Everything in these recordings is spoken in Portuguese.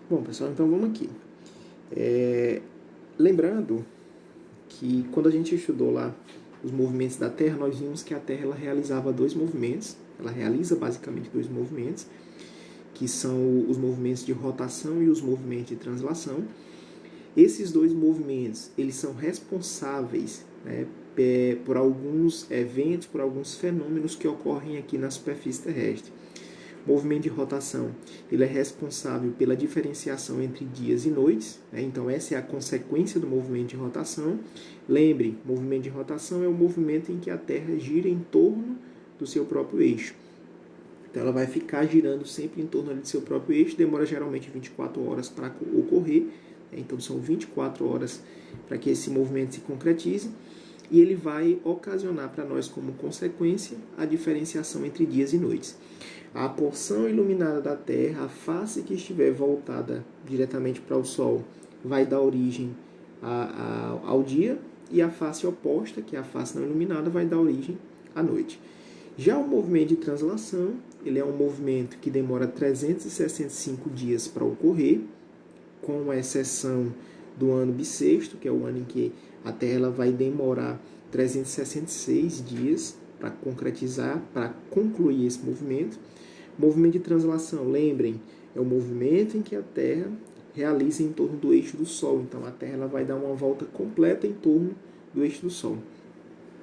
Bom, pessoal, então vamos aqui. Lembrando que quando a gente estudou lá os movimentos da Terra, nós vimos que a Terra ela realizava dois movimentos. Ela realiza basicamente dois movimentos, que são os movimentos de rotação e os movimentos de translação. Esses dois movimentos, eles são responsáveis, né, por alguns eventos, por alguns fenômenos que ocorrem aqui na superfície terrestre. O movimento de rotação, ele é responsável pela diferenciação entre dias e noites, né? Então essa é a consequência do movimento de rotação. Lembre, o movimento de rotação é o movimento em que a Terra gira em torno do seu próprio eixo. Então ela vai ficar girando sempre em torno do seu próprio eixo, demora geralmente 24 horas para ocorrer, então são 24 horas para que esse movimento se concretize, e ele vai ocasionar para nós como consequência a diferenciação entre dias e noites. A porção iluminada da Terra, a face que estiver voltada diretamente para o Sol, vai dar origem ao dia, e a face oposta, que é a face não iluminada, vai dar origem à noite. Já o movimento de translação, ele é um movimento que demora 365 dias para ocorrer, com exceção do ano bissexto, que é o ano em que a Terra ela vai demorar 366 dias para concretizar, para concluir esse movimento. O movimento de translação, lembrem, é o movimento em que a Terra realiza em torno do eixo do Sol. Então a Terra ela vai dar uma volta completa em torno do eixo do Sol.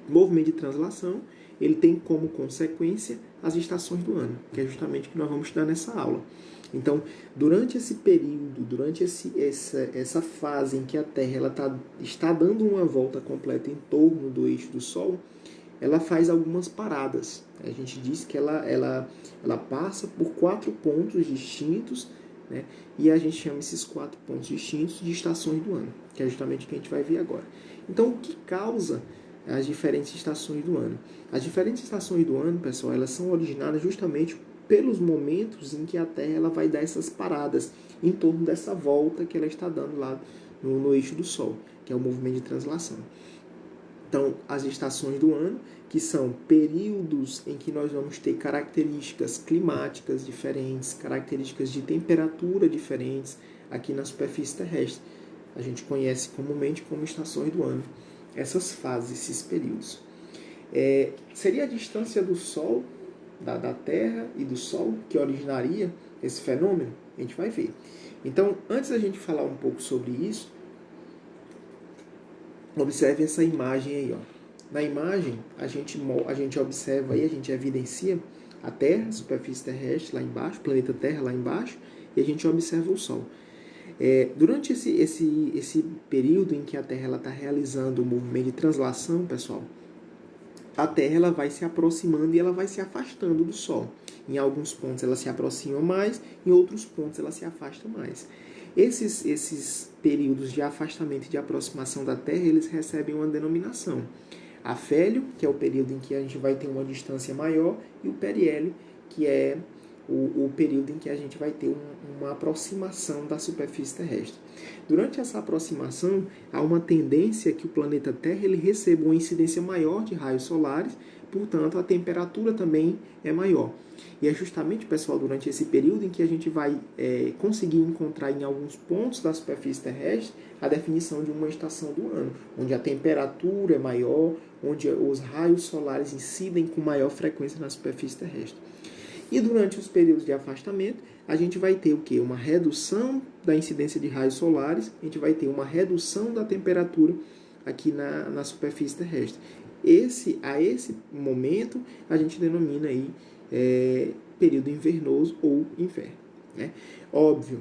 O movimento de translação, ele tem como consequência as estações do ano, que é justamente o que nós vamos estudar nessa aula. Então, durante esse período, durante essa fase em que a Terra ela está dando uma volta completa em torno do eixo do Sol, ela faz algumas paradas. A gente diz que ela passa por 4 pontos distintos, né? E a gente chama esses 4 pontos distintos de estações do ano, que é justamente o que a gente vai ver agora. Então, o que causa as diferentes estações do ano? As diferentes estações do ano, pessoal, elas são originadas justamente pelos momentos em que a Terra ela vai dar essas paradas em torno dessa volta que ela está dando lá no eixo do Sol, que é o movimento de translação. Então, as estações do ano, que são períodos em que nós vamos ter características climáticas diferentes, características de temperatura diferentes aqui na superfície terrestre. A gente conhece comumente como estações do ano essas fases, esses períodos. Seria a distância do Sol, da Terra e do Sol, que originaria esse fenômeno? A gente vai ver. Então, antes da gente falar um pouco sobre isso, observe essa imagem aí. Ó. Na imagem, a gente observa aí, a gente evidencia a Terra, a superfície terrestre lá embaixo, o planeta Terra lá embaixo, e a gente observa o Sol. Durante esse período em que a Terra está realizando o movimento de translação, pessoal, a Terra ela vai se aproximando e ela vai se afastando do Sol. Em alguns pontos ela se aproxima mais, em outros pontos ela se afasta mais. Esses períodos de afastamento e de aproximação da Terra, eles recebem uma denominação. Afélio, que é o período em que a gente vai ter uma distância maior, e o periélio, que é o período em que a gente vai ter uma aproximação da superfície terrestre. Durante essa aproximação, há uma tendência que o planeta Terra ele receba uma incidência maior de raios solares, portanto, a temperatura também é maior. E é justamente, pessoal, durante esse período em que a gente vai conseguir encontrar em alguns pontos da superfície terrestre a definição de uma estação do ano, onde a temperatura é maior, onde os raios solares incidem com maior frequência na superfície terrestre. E durante os períodos de afastamento, a gente vai ter o quê? Uma redução da incidência de raios solares, a gente vai ter uma redução da temperatura aqui na superfície terrestre. A esse momento, a gente denomina aí período invernoso ou inverno. Né? Óbvio,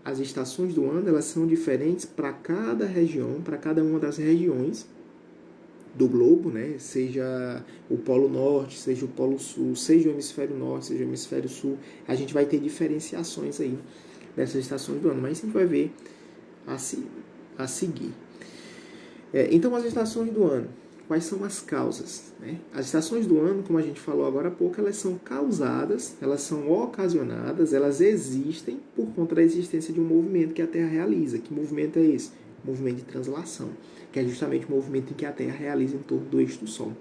as estações do ano elas são diferentes para cada região, para cada uma das regiões do globo, né? Seja o Polo Norte, seja o Polo Sul, seja o Hemisfério Norte, seja o Hemisfério Sul, a gente vai ter diferenciações aí dessas estações do ano, mas a gente vai ver a seguir. Então, as estações do ano, quais são as causas? Né? As estações do ano, como a gente falou agora há pouco, elas são causadas, elas são ocasionadas, elas existem por conta da existência de um movimento que a Terra realiza. Que movimento é esse? O movimento de translação, que é justamente o movimento em que a Terra realiza em torno do eixo do Sol.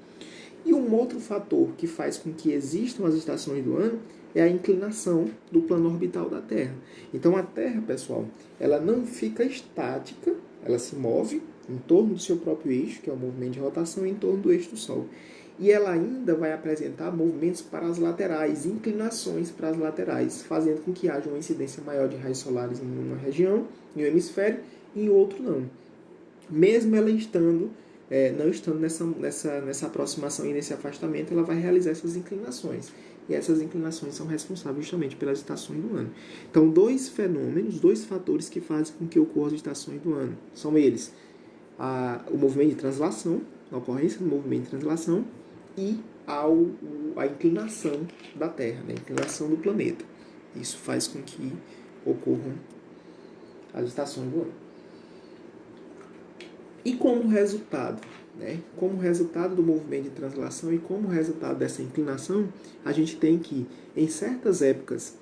E um outro fator que faz com que existam as estações do ano é a inclinação do plano orbital da Terra. Então a Terra, pessoal, ela não fica estática, ela se move em torno do seu próprio eixo, que é o movimento de rotação, em torno do eixo do Sol. E ela ainda vai apresentar movimentos para as laterais, inclinações para as laterais, fazendo com que haja uma incidência maior de raios solares em uma região, em um hemisfério, e em outro não. Mesmo ela não estando nessa aproximação e nesse afastamento, ela vai realizar essas inclinações. E essas inclinações são responsáveis justamente pelas estações do ano. Então, dois fatores que fazem com que ocorram as estações do ano. São eles: o movimento de translação, a ocorrência do movimento de translação, e a inclinação da Terra, né? A inclinação do planeta. Isso faz com que ocorram as estações do ano. E como resultado, né? Como resultado do movimento de translação e como resultado dessa inclinação, a gente tem que, em certas épocas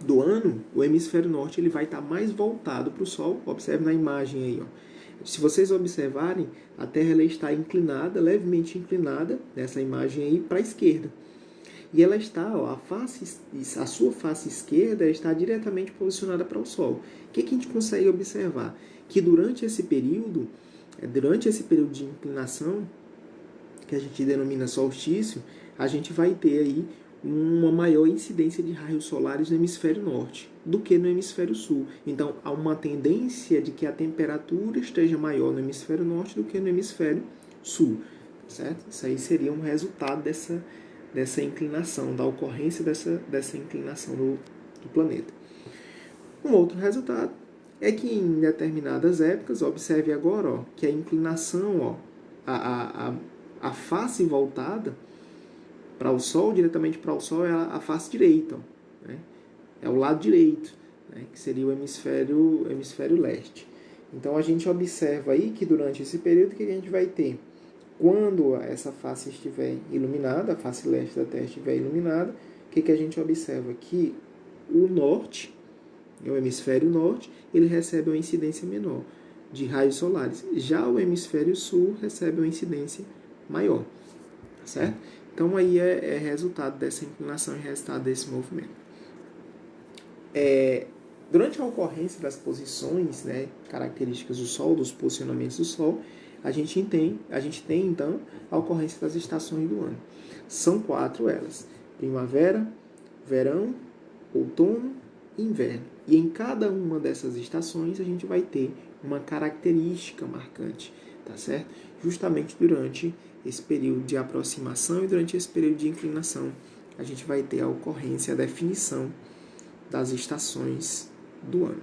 do ano, o hemisfério norte ele vai estar mais voltado para o Sol. Observe na imagem aí, ó. Se vocês observarem, a Terra ela está inclinada, levemente inclinada, nessa imagem aí, para a esquerda. E ela está, ó, a sua face esquerda está diretamente posicionada para o Sol. O que a gente consegue observar? Que durante esse período de inclinação, que a gente denomina solstício, a gente vai ter aí uma maior incidência de raios solares no hemisfério norte do que no hemisfério sul. Então, há uma tendência de que a temperatura esteja maior no hemisfério norte do que no hemisfério sul, certo? Isso aí seria um resultado dessa inclinação, da ocorrência dessa inclinação do planeta. Um outro resultado é que em determinadas épocas, observe agora, ó, que a inclinação, ó, a face voltada para o Sol, diretamente para o Sol, é a face direita, ó, né? É o lado direito, né? Que seria o hemisfério leste. Então a gente observa aí que durante esse período que a gente vai ter, quando essa face estiver iluminada, a face leste da Terra estiver iluminada, o que a gente observa? Que o norte, o hemisfério norte, ele recebe uma incidência menor de raios solares. Já o hemisfério sul recebe uma incidência maior, certo? Então aí é resultado dessa inclinação e resultado desse movimento. Durante a ocorrência das posições, né, características do Sol, dos posicionamentos do Sol, a gente tem então a ocorrência das estações do ano. São 4 elas: primavera, verão, outono e inverno. E em cada uma dessas estações a gente vai ter uma característica marcante, tá certo? Justamente durante esse período de aproximação e durante esse período de inclinação, a gente vai ter a ocorrência, a definição das estações do ano.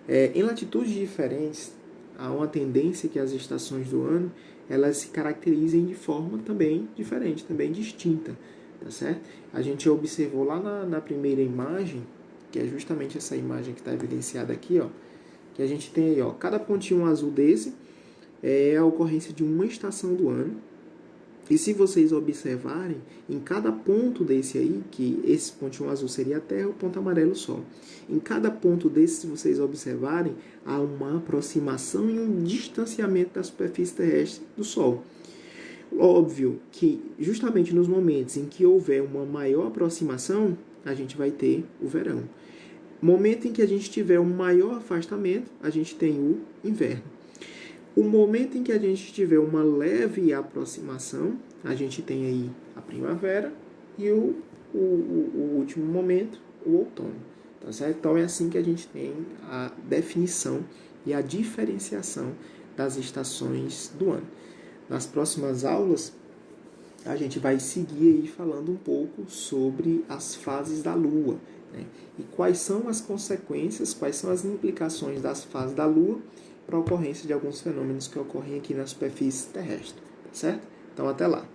Em latitudes diferentes, há uma tendência que as estações do ano elas se caracterizem de forma também diferente, também distinta, tá certo? A gente observou lá na primeira imagem, que é justamente essa imagem que está evidenciada aqui, ó, que a gente tem aí, ó, cada pontinho azul desse é a ocorrência de uma estação do ano. E se vocês observarem, em cada ponto desse aí, que esse pontinho azul seria a Terra, o ponto amarelo o Sol. Em cada ponto desse, se vocês observarem, há uma aproximação e um distanciamento da superfície terrestre do Sol. Óbvio que justamente nos momentos em que houver uma maior aproximação, a gente vai ter o verão. Momento em que a gente tiver um maior afastamento, a gente tem o inverno. O momento em que a gente tiver uma leve aproximação, a gente tem aí a primavera e o último momento, o outono. Tá certo? Então é assim que a gente tem a definição e a diferenciação das estações do ano. Nas próximas aulas, a gente vai seguir aí falando um pouco sobre as fases da Lua, né? E quais são as consequências, quais são as implicações das fases da Lua para a ocorrência de alguns fenômenos que ocorrem aqui na superfície terrestre, tá certo? Então, até lá.